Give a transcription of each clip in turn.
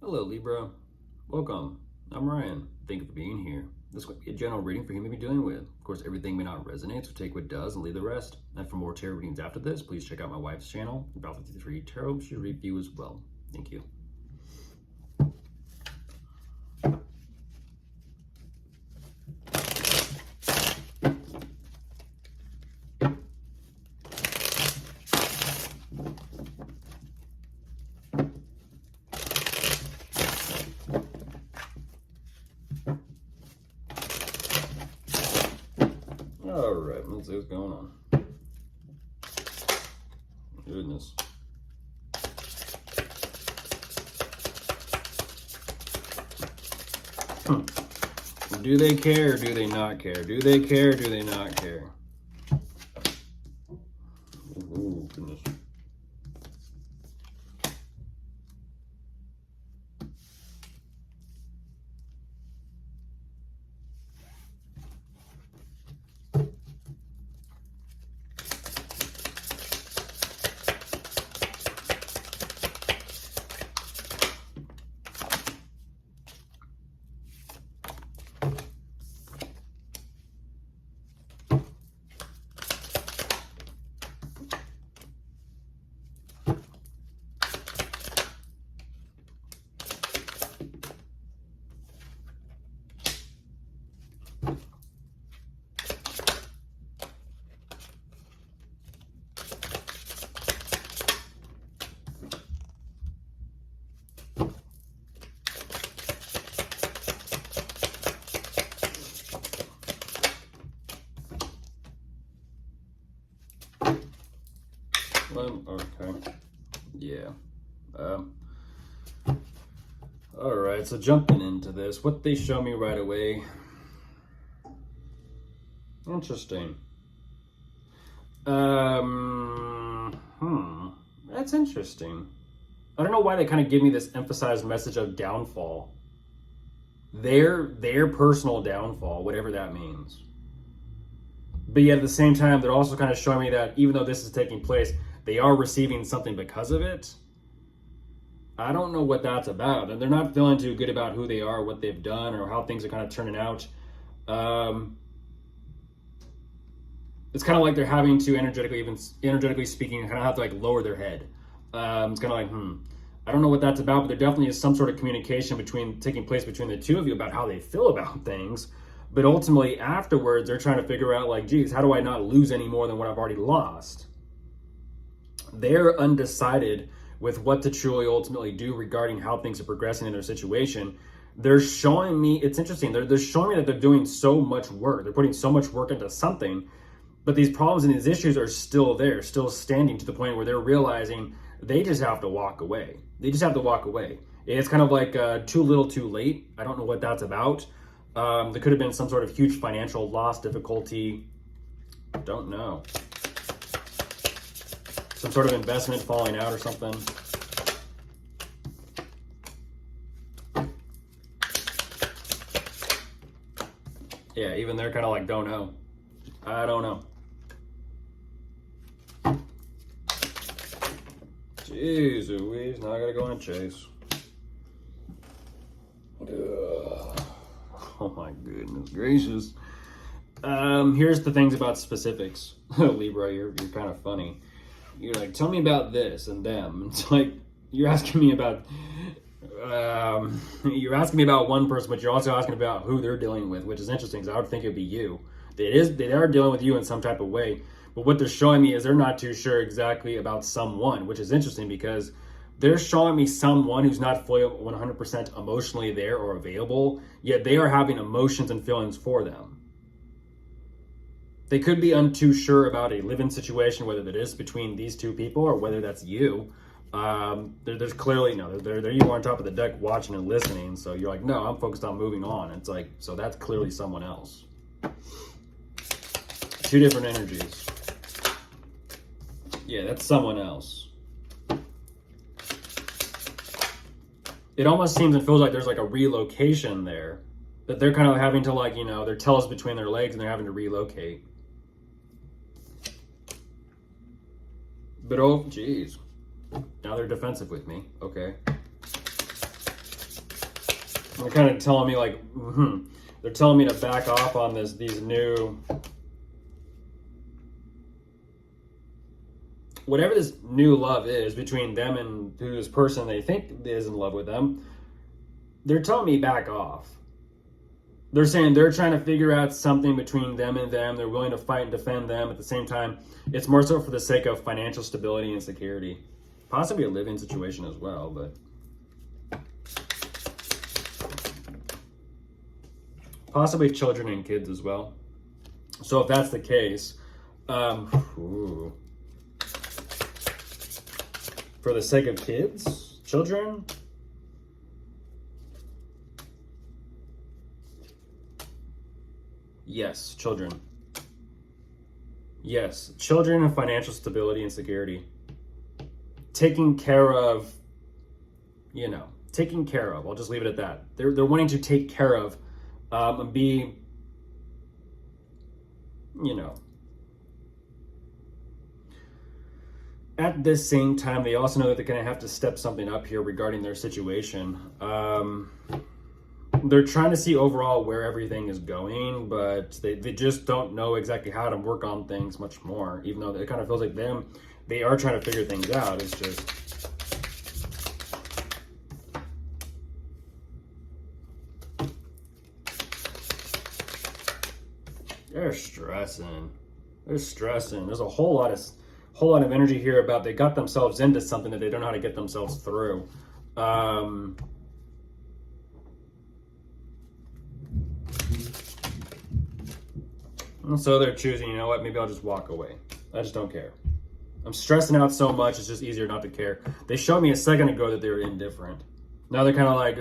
Hello, Libra. Welcome. I'm Ryan. Thank you for being here. This might be a general reading for who you may be dealing with. Of course, everything may not resonate, so take what does and leave the rest. And for more tarot readings after this, please check out my wife's channel, About 53 Tarot. She'll review as well. Thank you. All right, let's see what's going on. Goodness. Do they care or do they not care? Do they care or do they not care? Ooh, goodness. Okay. Yeah. All right, so jumping into this, what they show me right away. Interesting. That's interesting. I don't know why they kind of give me this emphasized message of downfall. Their personal downfall, whatever that means. But yet at the same time, they're also kind of showing me that even though this is taking place, they are receiving something because of it. I don't know what that's about. And they're not feeling too good about who they are, what they've done, or how things are kind of turning out. It's kind of like they're having to energetically speaking, kind of have to like lower their head. It's kind of like, I don't know what that's about, but there definitely is some sort of communication taking place between the two of you about how they feel about things. But ultimately, afterwards, they're trying to figure out, like, geez, how do I not lose any more than what I've already lost? They're undecided with what to truly ultimately do regarding how things are progressing in their situation. They're showing me, it's interesting, they're showing me that they're doing so much work. They're putting so much work into something, but these problems and these issues are still there, still standing to the point where they're realizing they just have to walk away. They just have to walk away. It's kind of like too little, too late. I don't know what that's about. There could have been some sort of huge financial loss, difficulty. Don't know. Some sort of investment falling out or something. Yeah, even they're kind of like, don't know. I don't know. Jeez Louise, now I gotta go on a chase. Ugh. Oh my goodness gracious. Here's the things about specifics. Libra, you're kind of funny. You're like, tell me about this and them. It's like, you're asking me about one person, but you're also asking about who they're dealing with, which is interesting because I would think it'd be you. They are dealing with you in some type of way, but what they're showing me is they're not too sure exactly about someone, which is interesting because they're showing me someone who's not fully 100% emotionally there or available, yet they are having emotions and feelings for them. They could be too sure about a live-in situation, whether that is between these two people or whether that's you. There's clearly, no, there you are on top of the deck watching and listening. So you're like, no, I'm focused on moving on. It's like, so that's clearly someone else. Two different energies. Yeah, that's someone else. It almost seems and feels like there's like a relocation there. That they're kind of having to, like, you know, their tails between their legs and they're having to relocate. But oh, geez. Now they're defensive with me. Okay. They're kind of telling me like, they're telling me to back off on these new, whatever this new love is between them and this person they think is in love with them. They're telling me back off. They're saying they're trying to figure out something between them and them. They're willing to fight and defend them. At the same time, it's more so for the sake of financial stability and security. Possibly a living situation as well, but possibly children and kids as well. So if that's the case, for the sake of kids, children, yes, children. Yes, children and financial stability and security. Taking care of, taking care of. I'll just leave it at that. They're wanting to take care of and be, at the same time, they also know that they're going to have to step something up here regarding their situation. They're trying to see overall where everything is going, but they just don't know exactly how to work on things much more, even though it kind of feels like they are trying to figure things out. It's just, they're stressing. There's a whole lot of energy here about they got themselves into something that they don't know how to get themselves through. And so they're choosing, you know what, maybe I'll just walk away. I just don't care. I'm stressing out so much, it's just easier not to care. They showed me a second ago that they were indifferent. Now they're kind of like,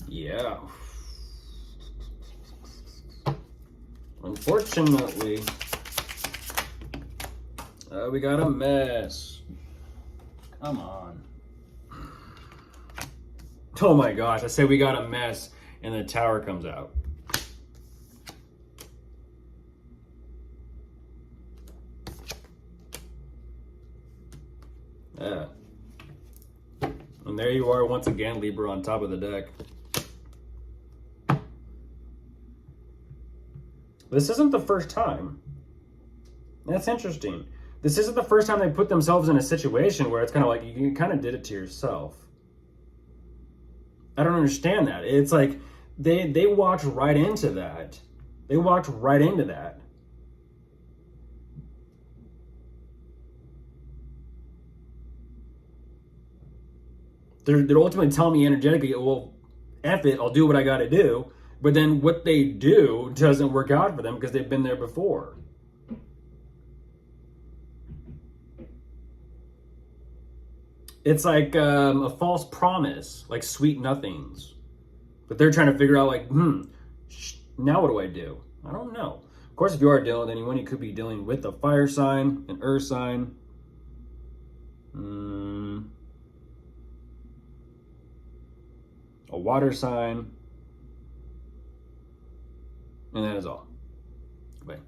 yeah. Unfortunately, we got a mess. Come on. Oh my gosh, I say we got a mess and the tower comes out. Yeah. And there you are once again, Libra, on top of the deck. This isn't the first time. That's interesting. This isn't the first time they put themselves in a situation where it's kind of like you kind of did it to yourself. I don't understand that. It's like they walked right into that. They walked right into that. They're ultimately telling me energetically, well, F it, I'll do what I got to do. But then what they do doesn't work out for them because they've been there before. It's like a false promise, like sweet nothings. But they're trying to figure out like, now what do I do? I don't know. Of course, if you are dealing with anyone, you could be dealing with a fire sign, an earth sign, a water sign, and that is all. Goodbye.